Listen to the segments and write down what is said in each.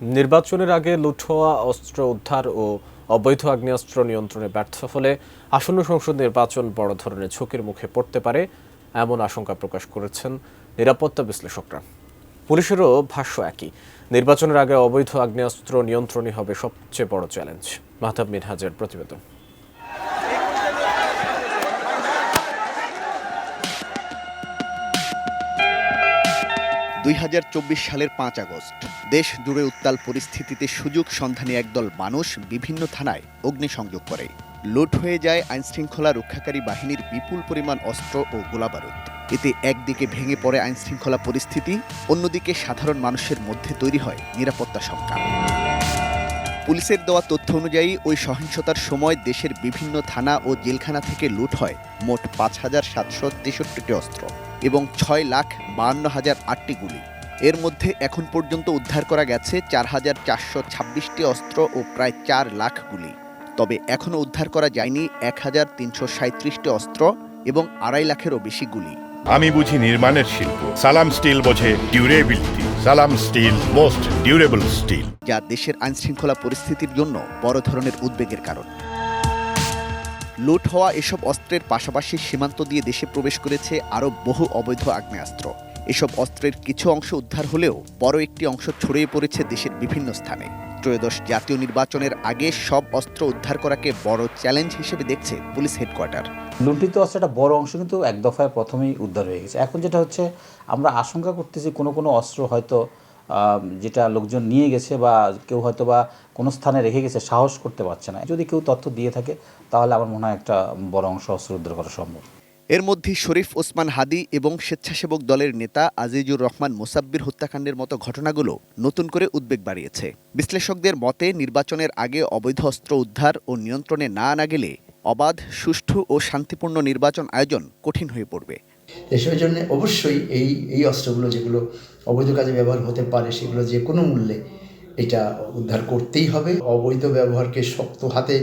নির্বাচনের আগে লুট হওয়া অস্ত্র উদ্ধার ও অবৈধ আগ্নেয়াস্ত্র নিয়ন্ত্রণে ব্যর্থ ফলে আসন্ন সংসদ নির্বাচন বড় ধরনের ঝুঁকির মুখে পড়তে পারে এমন আশঙ্কা প্রকাশ করেছেন নিরাপত্তা বিশ্লেষকরা। পুলিশেরও ভাষ্য একই, নির্বাচনের আগে অবৈধ আগ্নেয়াস্ত্র নিয়ন্ত্রণই হবে সবচেয়ে বড় চ্যালেঞ্জ। মাহতাব মিনহাজের প্রতিবেদন। ২০২৪ সালের ৫ আগস্ট দেশ জুড়ে উত্তাল পরিস্থিতিতে সুযোগ সন্ধানী একদল মানুষ বিভিন্ন থানায় অগ্নিসংযোগ করে। লুট হয়ে যায় আইনশৃঙ্খলা রক্ষাকারী বাহিনীর বিপুল পরিমাণ অস্ত্র ও গোলাবারুদ। এতে একদিকে ভেঙে পড়ে আইনশৃঙ্খলা পরিস্থিতি, অন্যদিকে সাধারণ মানুষের মধ্যে তৈরি হয় নিরাপত্তা শঙ্কা। পুলিশের দেওয়া তথ্য অনুযায়ী ওই সহিংসতার সময় দেশের বিভিন্ন থানা ও জেলখানা থেকে লুট হয় মোট ৫,৭৬৩টি অস্ত্র এবং ৬,৫২,০০৮টি গুলি। এর মধ্যে এখন পর্যন্ত উদ্ধার করা গেছে ৪,৪২৬টি অস্ত্র ও প্রায় ৪ লাখ গুলি। তবে এখনও উদ্ধার করা যায়নি ১,৩৩৭টি অস্ত্র এবং ২.৫ লাখেরও বেশি গুলি। আমি বুঝি নির্মাণের শিল্প, সালাম স্টিল বোঝে ডিউরেবিলিটি। সালাম স্টিল, মোস্ট ডিউরেবল স্টিল। যা দেশের আইনশৃঙ্খলা পরিস্থিতির জন্য বড় ধরনের উদ্বেগের কারণ। লুট হওয়া এসব অস্ত্রের পাশাপাশি সীমান্ত দিয়ে দেশে প্রবেশ করেছে আরও বহু অবৈধ আগ্নেয়াস্ত্র। এসব অস্ত্রের কিছু অংশ উদ্ধার হলেও বড় একটি অংশ ছড়িয়ে পড়েছে দেশের বিভিন্ন স্থানে। ত্রয়োদশ জাতীয় নির্বাচনের আগে সব অস্ত্র উদ্ধার করাকে বড় চ্যালেঞ্জ হিসেবে দেখছে পুলিশ হেডকোয়ার্টার। লুণ্ঠিত অস্ত্রটা বড় অংশ কিন্তু এক দফায় প্রথমেই উদ্ধার হয়ে গেছে। এখন যেটা হচ্ছে, আমরা আশঙ্কা করতেছি কোনো অস্ত্র হয়তো যেটা লোকজন নিয়ে গেছে বা কেউ হয়তো বা কোনো স্থানে রেখে গেছে, সাহস করতে পারছে না। যদি কেউ তথ্য দিয়ে থাকে তাহলে আমার মনে হয় একটা বড় অংশ অস্ত্র উদ্ধার করা সম্ভব। এর মধ্যে শরীফ ওসমান হাদি এবং স্বেচ্ছাসেবক দলের নেতা আজিজুর রহমান মোসাব্বির হত্যাকাণ্ডের মতো ঘটনাগুলো নতুন করে উদ্বেগ বাড়িয়েছে। বিশ্লেষকদের মতে নির্বাচনের আগে অবৈধ অস্ত্র উদ্ধার ও নিয়ন্ত্রণে না আনা গেলে অবাধ, সুষ্ঠু ও শান্তিপূর্ণ নির্বাচন আয়োজন কঠিন হয়ে পড়বে। দেশের জন্য অবশ্যই এই অস্ত্রগুলো যেগুলো অবৈধ কাজে ব্যবহার হতে পারে সেগুলো যে কোনো মূল্যে এটা উদ্ধার করতেই হবে। অবৈধ ব্যবহারকে শক্ত হাতে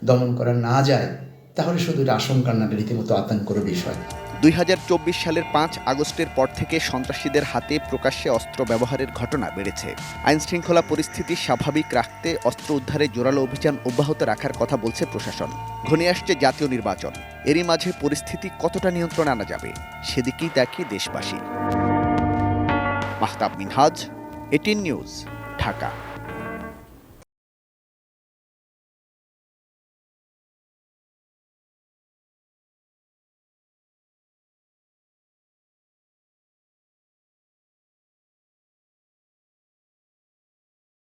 দমন করা না যায় তাহলে শুধু এটা আশঙ্কা না, রীতিমতো আতঙ্কের বিষয়। ২০২৪ সালের ৫ আগস্টের পর থেকে সন্ত্রাসীদের হাতে প্রকাশ্যে অস্ত্র ব্যবহারের ঘটনা বেড়েছে। আইনশৃঙ্খলা পরিস্থিতি স্বাভাবিক রাখতে অস্ত্র উদ্ধারে জোরালো অভিযান অব্যাহত রাখার কথা বলছে প্রশাসন। ঘনিয়ে আসছে জাতীয় নির্বাচন, এরই মাঝে পরিস্থিতি কতটা নিয়ন্ত্রণে আনা যাবে সেদিকেই দেখে দেশবাসী। মাহতাব মিনহাজ, 18 নিউজ, ঢাকা।